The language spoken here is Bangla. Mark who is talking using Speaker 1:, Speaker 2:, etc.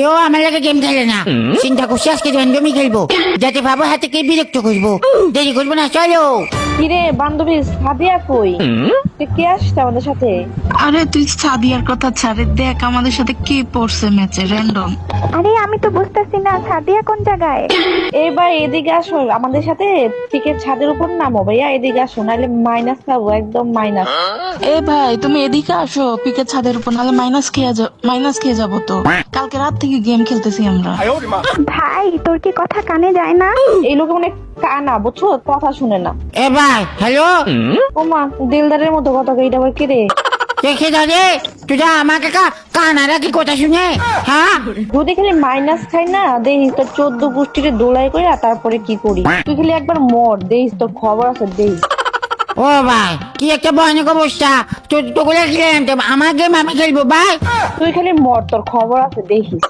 Speaker 1: কেউ আমার লাগে গেম খেলে না, চিন্তা করছি আজকে র্যান্ডমই খেলবো, যাতে ভাবো হাতে কে বিরক্ত করবো। দেরি করবো না, চলো।
Speaker 2: কিরে বান্ধবী সাদিয়া কই? তুই কে আসছে আমাদের সাথে?
Speaker 3: আরে তুই সাদিয়ার কথা ছাড়ে, দেখ আমাদের সাথে কে পড়ছে ম্যাচে র্যান্ডম।
Speaker 4: আরে আমি তো বুঝতেছি না সাদিয়া কোন জায়গায়।
Speaker 2: এই ভাই এদিকে আসো আমাদের সাথে, পিকের ছাদের উপর নামো ভাইয়া, এদিকে আসো নাহলে মাইনাস খাবো, একদম মাইনাস।
Speaker 3: এ ভাই তুমি এদিকে আসো, পিকের ছাদের উপর, নাহলে মাইনাস খেয়ে যাবো তো। কালকে রাত থেকে গেম খেলতেছি আমরা।
Speaker 4: ভাই তোর কি কথা কানে যায় না?
Speaker 2: এই লোক অনেক কানা বুঝছো, কথা শুনে না।
Speaker 1: এ ভাই, হ্যালো,
Speaker 2: ওমা দিলদারের মতো কথা কই, এটা আবার কে রে?
Speaker 1: দেখে দাঁড়ে তুই আমাকে কানারা কি কথা শুনে, হ্যাঁ?
Speaker 2: যদি খালি মাইনাস খাই না, দেখিস তোর 14 গোষ্ঠীরে দোলাই কইরা তারপরে কি করি। তুই খালি একবার মর, দেখিস তোর খবর আছে, দেখিস।
Speaker 1: ও ভাই, কি একটা ভয়ানক অবস্থা। তোগুলো খেলে আমার গেম আমি খেলবো ভাই।
Speaker 2: তুই খালি মর, তোর খবর আছে, দেখিস।